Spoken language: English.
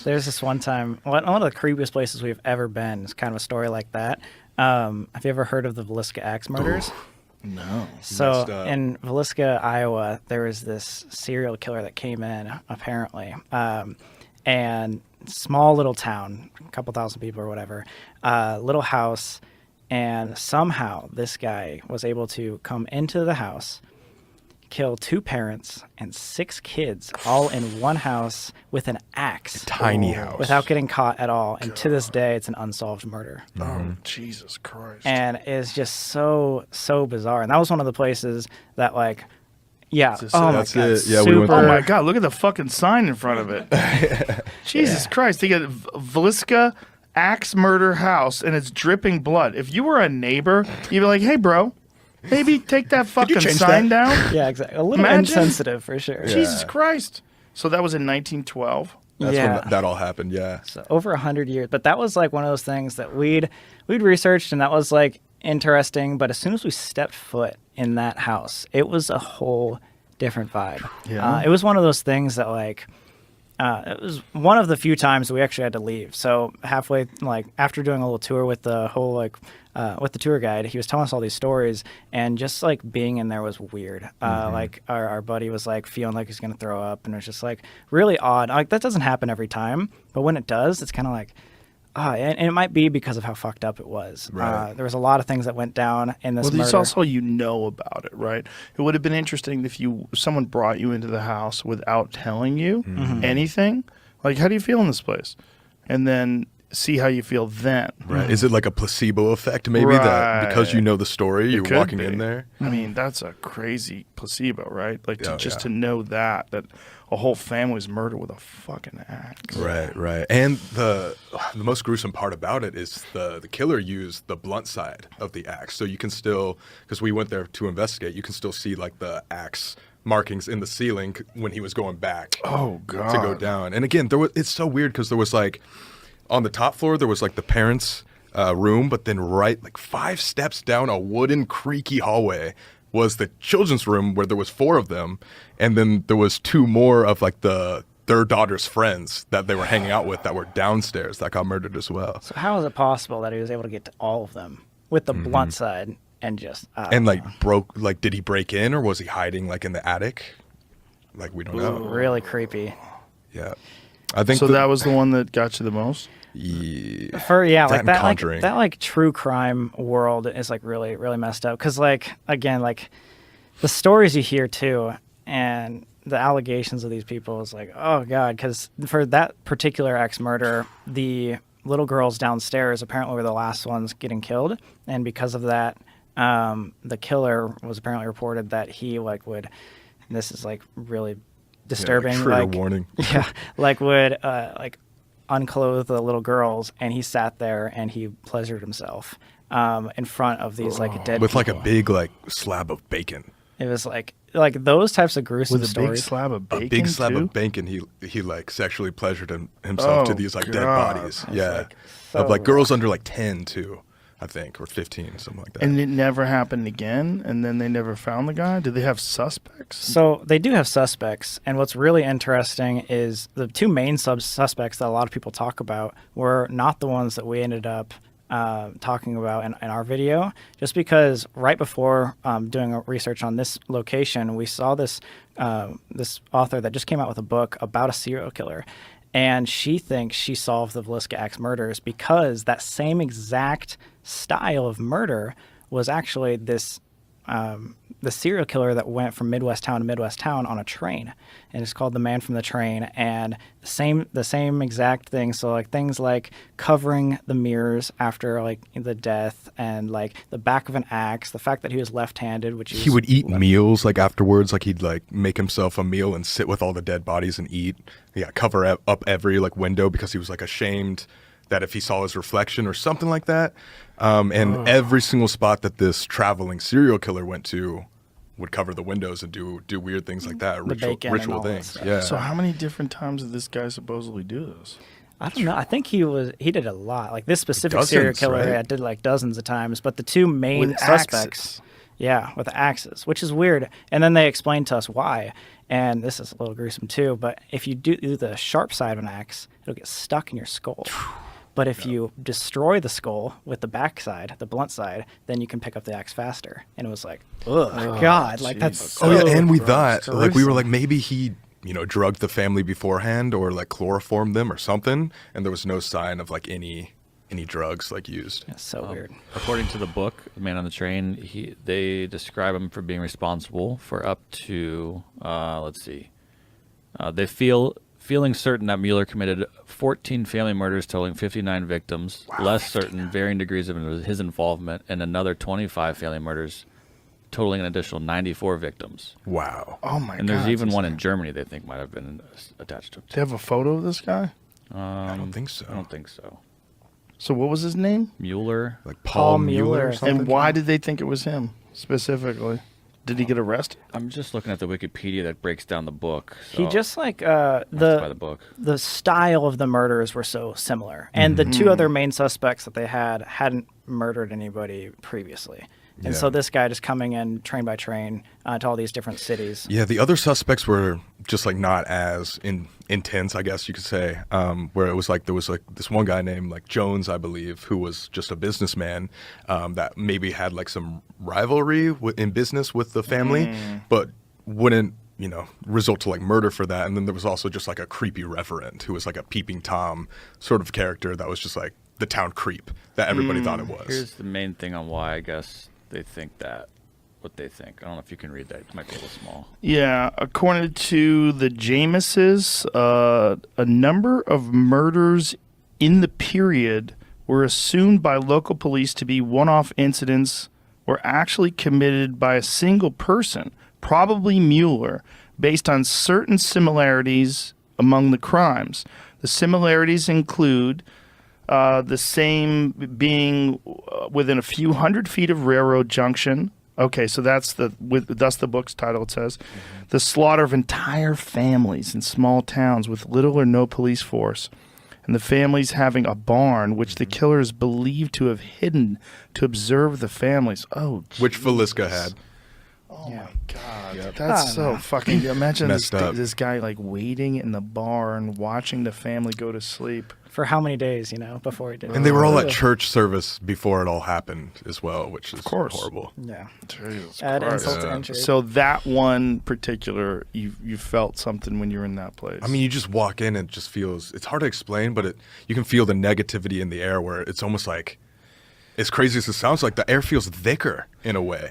There's this one time, one of the creepiest places we've ever been is kind of a story like that. Have you ever heard of the Villisca Axe murders? No. So in Villisca, Iowa, there was this serial killer that came in, apparently, and small little town, a couple thousand people or whatever, little house, and somehow this guy was able to come into the house, kill 2 parents and 6 kids all in one house with an axe. Tiny house. Without getting caught at all. And to this day, it's an unsolved murder. Oh, Jesus Christ. And it's just so bizarre. And that was one of the places that, like, yeah. Is this Oh, it? my That's God. it. Yeah, we went Oh there. my God! Look at the fucking sign in front of it. Jesus Christ! They got Villisca Axe Murder House, and it's dripping blood. If you were a neighbor, you'd be like, "Hey, bro, maybe take that fucking change sign that?" down." Yeah, exactly. A little Imagine. insensitive for sure. Jesus Christ! So that was in 1912. That's Yeah. when that all happened. Yeah. So over 100 years. But that was like one of those things that we'd researched, and that was like interesting. But as soon as we stepped foot in that house, it was a whole different vibe. Yeah. It was one of those things that like it was one of the few times we actually had to leave. So halfway, like after doing a little tour with the whole with the tour guide, he was telling us all these stories, and just like being in there was weird. Like our buddy was like feeling like he's gonna throw up, and it was just like really odd. Like that doesn't happen every time, but when it does, it's kind of like. And it might be because of how fucked up it was. Right. There was a lot of things that went down in this Well, murder. it's also about it, right? It would have been interesting if someone brought you into the house without telling you anything. Like, how do you feel in this place? And then see how you feel then. Right. Is it like a placebo effect, maybe, that because you know the story, you're could walking be. in there? I mean, that's a crazy placebo, right? Like Oh, just yeah. to know that a whole family's murdered with a fucking axe. Right. And the most gruesome part about it is the killer used the blunt side of the axe. So you can still, because we went there to investigate, you can still see like the axe markings in the ceiling when he was going back Oh God. to go down. And again, it's so weird because there was like, on the top floor, there was like the parents' room, but then right like 5 steps down a wooden creaky hallway was the children's room where there was 4 of them, and then there was 2 more of like their daughter's friends that they were hanging out with that were downstairs that got murdered as well. So how is it possible that he was able to get to all of them with the blunt side and just And like did he break in, or was he hiding like in the attic? Like we don't know. really creepy? Yeah, I think So that was the one that got you the most? yeah. For That like and that, like Conjuring. that, like true crime world is like really, really messed up. Because like again, like the stories you hear too, and the allegations of these people is like, oh God. Because for that particular ex murder, the little girls downstairs apparently were the last ones getting killed, and because of that, the killer was apparently reported that he like would. And this is like really disturbing. trigger like, warning. Yeah, like would like unclothe the little girls, and he sat there and he pleasured himself in front of these like dead With like a people. big like slab of bacon. It was like those types of gruesome With a stories. big slab of bacon, A big slab too? of bacon. He like sexually pleasured himself to Oh, these like dead God. bodies. Yeah, like, of so like girls under like 10 too, I think, or 15, something like that. And it never happened again? And then they never found the guy? Did they have suspects? So they do have suspects, and what's really interesting is the 2 main suspects that a lot of people talk about were not the ones that we ended up talking about in our video, just because right before doing a research on this location, we saw this this author that just came out with a book about a serial killer, and she thinks she solved the Villisca Axe murders because that same exact style of murder was actually this the serial killer that went from Midwest town to Midwest town on a train, and it's called The Man from the Train. And the same exact thing. So like things like covering the mirrors after like the death, and like the back of an axe, the fact that he was left-handed, which he would eat meals like afterwards, like he'd like make himself a meal and sit with all the dead bodies and eat. Yeah, cover up every like window because he was like ashamed that if he saw his reflection or something like that. And every single spot that this traveling serial killer went to would cover the windows and do weird things like that, bacon and ritual all that things. stuff. Yeah. So how many different times did this guy supposedly do this? I don't know. I think he did a lot. Like this specific Dozens, serial killer right? did like dozens of times, but the 2 main With suspects. axes. Yeah, with axes, which is weird. And then they explained to us why. And this is a little gruesome too, but if you do the sharp side of an axe, it'll get stuck in your skull. But if you destroy the skull with the back side, the blunt side, then you can pick up the axe faster. And it was like, oh God, like that's Jesus. so Oh yeah, and we gross. thought like we were Gruesome. like maybe he drugged the family beforehand or like chloroformed them or something, and there was no sign of like any drugs like used. It's so weird. According to the book, The Man on the Train, they describe him for being responsible for up to, feeling certain that Mueller committed 14 family murders totaling 59 victims, less certain varying degrees of his involvement, and another 25 family murders totaling an additional 94 victims. Wow. Oh my god. And there's even one in Germany they think might have been attached to him. Do you have a photo of this guy? I don't think so. I don't think so. So what was his name? Mueller. Like Paul Paul Mueller Mueller. or something. And why did they think it was him specifically? Did he get arrested? I'm just looking at the Wikipedia that breaks down the book. He so just like I have to buy the book. the style of the murders were so similar, and the two other main suspects that they hadn't murdered anybody previously, and so Yeah. this guy just coming in train by train to all these different cities. Yeah, the other suspects were just like not as intense, I guess you could say. Where it was like there was like this one guy named like Jones, I believe, who was just a businessman that maybe had like some rivalry in business with the family, but wouldn't result to like murder for that. And then there was also just like a creepy reverend who was like a peeping tom sort of character that was just like the town creep that everybody thought it was. Here's the main thing on why I guess they think that. What they think. I don't know if you can read that. It might be a little small. Yeah, according to the Jameses, a number of murders in the period were assumed by local police to be one-off incidents or actually committed by a single person, probably Mueller, based on certain similarities among the crimes. The similarities include the same being within a few hundred feet of railroad junction. Okay, so that's the book's title. It says, the slaughter of entire families in small towns with little or no police force, and the families having a barn which the killers believed to have hidden to observe the families. Oh, Which Velisca had. oh Yeah. my God, Yep. that's so fucking. Imagine Messed up. this guy like waiting in the barn, watching the family go to sleep. For how many days, before he did? And they were all at Ugh. church service before it all happened as well, which is course. horrible. Yeah. Jesus Add Christ. insult to Yeah. injury. So that one particular, you felt something when you were in that place. I mean, you just walk in and it just feels, it's hard to explain, but you can feel the negativity in the air where it's almost like, as crazy as it sounds like, the air feels thicker in a way.